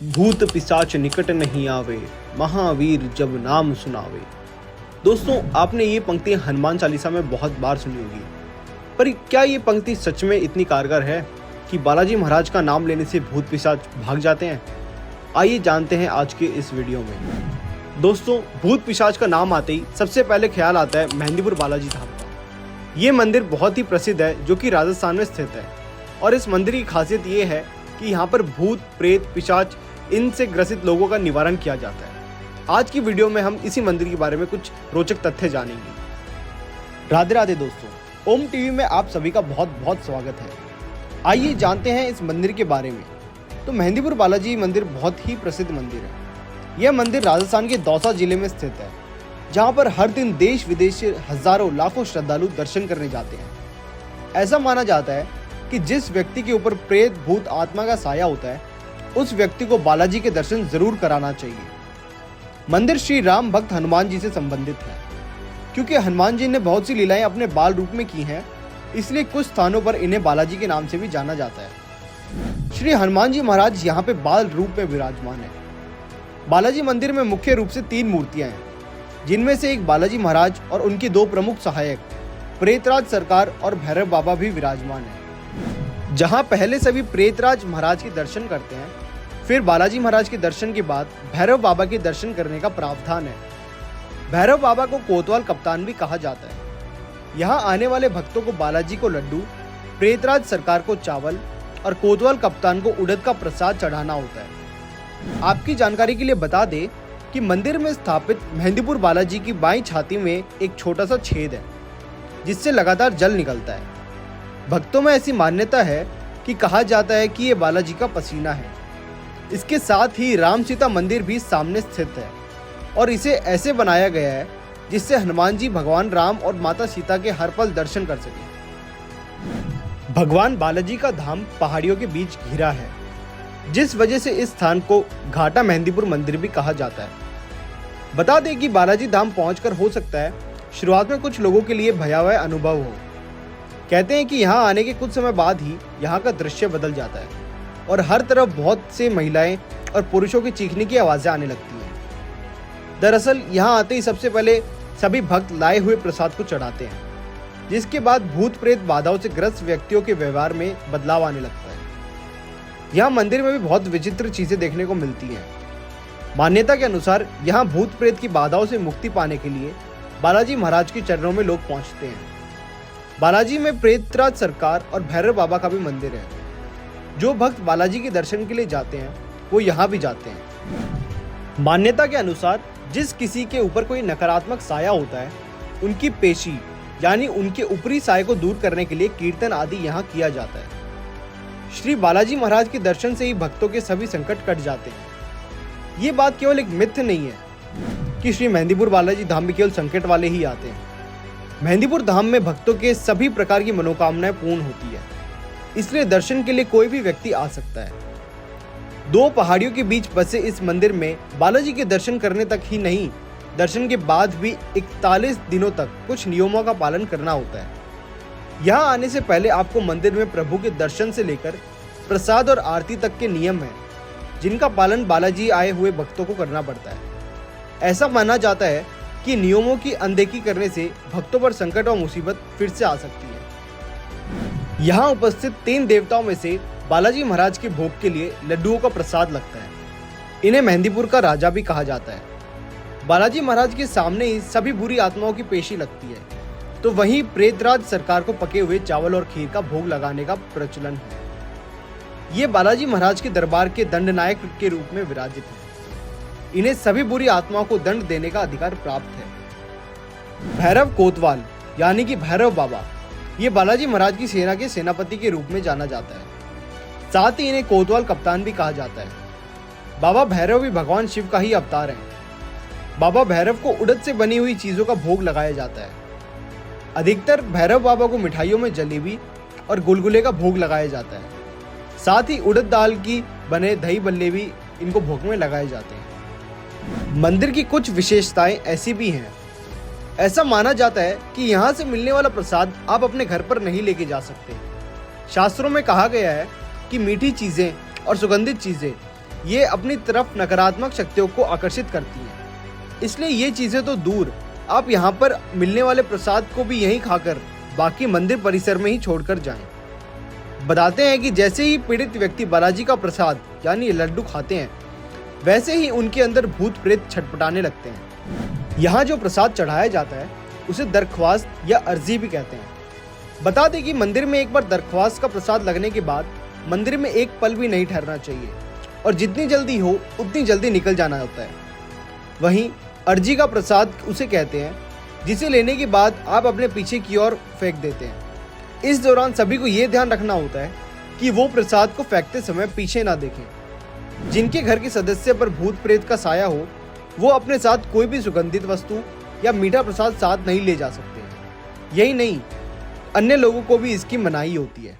भूत पिशाच निकट नहीं आवे, महावीर जब नाम सुनावे। दोस्तों, आपने ये पंक्ति हनुमान चालीसा में बहुत बार सुनी होगी, पर क्या ये पंक्ति सच में इतनी कारगर है कि बालाजी महाराज का नाम लेने से भूत पिशाच भाग जाते हैं? आइए जानते हैं आज के इस वीडियो में। दोस्तों, भूत पिशाच का नाम आते ही सबसे पहले ख्याल आता है मेहंदीपुर बालाजी धाम का। ये मंदिर बहुत ही प्रसिद्ध है, जो कि राजस्थान में स्थित है। और इस मंदिर की खासियत ये है कि यहाँ पर भूत प्रेत पिशाच इनसे ग्रसित लोगों का निवारण किया जाता है। आज की वीडियो में हम इसी मंदिर के बारे में कुछ रोचक तथ्य जानेंगे। राधे राधे दोस्तों, ओम टीवी में आप सभी का बहुत बहुत स्वागत है। आइए जानते हैं इस मंदिर के बारे में। तो मेहंदीपुर बालाजी मंदिर बहुत ही प्रसिद्ध मंदिर है। यह मंदिर राजस्थान के दौसा जिले में स्थित है, जहाँ पर हर दिन देश विदेश से हजारों लाखों श्रद्धालु दर्शन करने जाते हैं। ऐसा माना जाता है कि जिस व्यक्ति के ऊपर प्रेत भूत आत्मा का साया होता है, उस व्यक्ति को बालाजी के दर्शन जरूर कराना चाहिए। मंदिर श्री राम भक्त हनुमान जी से संबंधित है। क्योंकि हनुमान जी ने बहुत सी लीलाएं अपने बाल रूप में की हैं, इसलिए कुछ स्थानों पर इन्हें बालाजी के नाम से भी जाना जाता है। श्री हनुमान जी महाराज यहाँ पे बाल रूप में विराजमान है। बालाजी मंदिर में मुख्य रूप से 3 मूर्तियां हैं, जिनमें से एक बालाजी महाराज और उनके 2 प्रमुख सहायक प्रेतराज सरकार और भैरव बाबा भी विराजमान है। जहां पहले सभी प्रेतराज महाराज के दर्शन करते हैं, फिर बालाजी महाराज के दर्शन के बाद भैरव बाबा के दर्शन करने का प्रावधान है। भैरव बाबा को कोतवाल कप्तान भी कहा जाता है। यहाँ आने वाले भक्तों को बालाजी को लड्डू, प्रेतराज सरकार को चावल और कोतवाल कप्तान को उड़द का प्रसाद चढ़ाना होता है। आपकी जानकारी के लिए बता दें कि मंदिर में स्थापित मेहंदीपुर बालाजी की बाईं छाती में एक छोटा सा छेद है, जिससे लगातार जल निकलता है। भक्तों में ऐसी मान्यता है कि कहा जाता है कि ये बालाजी का पसीना है। इसके साथ ही राम सीता मंदिर भी सामने स्थित है और इसे ऐसे बनाया गया है जिससे हनुमान जी भगवान राम और माता सीता के हर पल दर्शन कर सके। भगवान बालाजी का धाम पहाड़ियों के बीच घिरा है, जिस वजह से इस स्थान को घाटा मेहंदीपुर मंदिर भी कहा जाता है। बता दें कि बालाजी धाम पहुंचकर हो सकता है शुरुआत में कुछ लोगों के लिए भयावह अनुभव हो। कहते हैं कि यहाँ आने के कुछ समय बाद ही यहाँ का दृश्य बदल जाता है और हर तरफ बहुत से महिलाएं और पुरुषों की चीखने की आवाजें आने लगती हैं। दरअसल यहाँ आते ही सबसे पहले सभी भक्त लाए हुए प्रसाद को चढ़ाते हैं, जिसके बाद भूत प्रेत बाधाओं से ग्रस्त व्यक्तियों के व्यवहार में बदलाव आने लगता है। यहाँ मंदिर में भी बहुत विचित्र चीजें देखने को मिलती हैं। मान्यता के अनुसार यहाँ भूत प्रेत की बाधाओं से मुक्ति पाने के लिए बालाजी महाराज के चरणों में लोग पहुंचते हैं। बालाजी में प्रेतराज सरकार और भैरव बाबा का भी मंदिर है। जो भक्त बालाजी के दर्शन के लिए जाते हैं, वो यहाँ भी जाते हैं। मान्यता के अनुसार जिस किसी के ऊपर कोई नकारात्मक साया होता है, उनकी पेशी यानी उनके ऊपरी साये को दूर करने के लिए कीर्तन आदि यहाँ किया जाता है। श्री बालाजी महाराज के दर्शन से ही भक्तों के सभी संकट कट जाते हैं। ये बात केवल एक मिथ नहीं है कि श्री मेहंदीपुर बालाजी धाम में केवल संकट वाले ही आते हैं। मेहंदीपुर धाम में भक्तों के सभी प्रकार की मनोकामनाएं पूर्ण होती है, इसलिए दर्शन के लिए कोई भी व्यक्ति आ सकता है। 2 पहाड़ियों के बीच बसे इस मंदिर में बालाजी के दर्शन करने तक ही नहीं, दर्शन के बाद भी 41 दिनों तक कुछ नियमों का पालन करना होता है। यहाँ आने से पहले आपको मंदिर में प्रभु के दर्शन से लेकर प्रसाद और आरती तक के नियम हैं, जिनका पालन बालाजी आए हुए भक्तों को करना पड़ता है। ऐसा माना जाता है कि नियमों की अनदेखी करने से भक्तों पर संकट और मुसीबत फिर से आ सकती है। यहाँ उपस्थित 3 देवताओं में से बालाजी महाराज के भोग के लिए लड्डुओं का प्रसाद लगता है। इन्हें मेहंदीपुर का राजा भी कहा जाता है। बालाजी महाराज के सामने ही सभी बुरी आत्माओं की पेशी लगती है, तो वहीं प्रेतराज सरकार को पके हुए चावल और खीर का भोग लगाने का प्रचलन है। ये बालाजी महाराज के दरबार के दंडनायक के रूप में विराजित है। इन्हें सभी बुरी आत्माओं को दंड देने का अधिकार प्राप्त है। भैरव कोतवाल यानी कि भैरव बाबा, ये बालाजी महाराज की सेना के सेनापति के रूप में जाना जाता है। साथ ही इन्हें कोतवाल कप्तान भी कहा जाता है। बाबा भैरव भी भगवान शिव का ही अवतार है। बाबा भैरव को उड़द से बनी हुई चीजों का भोग लगाया जाता है। अधिकतर भैरव बाबा को मिठाइयों में जलेबी और गुलगुले का भोग लगाया जाता है। साथ ही उड़द दाल की बने दही बल्ले भी इनको भोग में लगाए जाते हैं। मंदिर की कुछ विशेषताएं ऐसी भी हैं। ऐसा माना जाता है कि यहाँ से मिलने वाला प्रसाद आप अपने घर पर नहीं लेके जा सकते। शास्त्रों में कहा गया है कि मीठी चीजें और सुगंधित चीजें ये अपनी तरफ नकारात्मक शक्तियों को आकर्षित करती हैं। इसलिए ये चीजें तो दूर, आप यहाँ पर मिलने वाले प्रसाद को भी यहीं खाकर बाकी मंदिर परिसर में ही छोड़कर जाएं। बताते हैं कि जैसे ही पीड़ित व्यक्ति बालाजी का प्रसाद यानी लड्डू खाते हैं, वैसे ही उनके अंदर भूत प्रेत छटपटाने लगते हैं। यहाँ जो प्रसाद चढ़ाया जाता है उसे दरख्वास्त या अर्जी भी कहते हैं। बता दें कि मंदिर में एक बार दरख्वास्त का प्रसाद लगने के बाद मंदिर में एक पल भी नहीं ठहरना चाहिए और जितनी जल्दी हो उतनी जल्दी निकल जाना होता है। वहीं अर्जी का प्रसाद उसे कहते हैं जिसे लेने के बाद आप अपने पीछे की ओर फेंक देते हैं। इस दौरान सभी को ये ध्यान रखना होता है कि वो प्रसाद को फेंकते समय पीछे ना देखें। जिनके घर के सदस्य पर भूत प्रेत का साया हो वो अपने साथ कोई भी सुगंधित वस्तु या मीठा प्रसाद साथ नहीं ले जा सकते। यही नहीं, अन्य लोगों को भी इसकी मनाही होती है।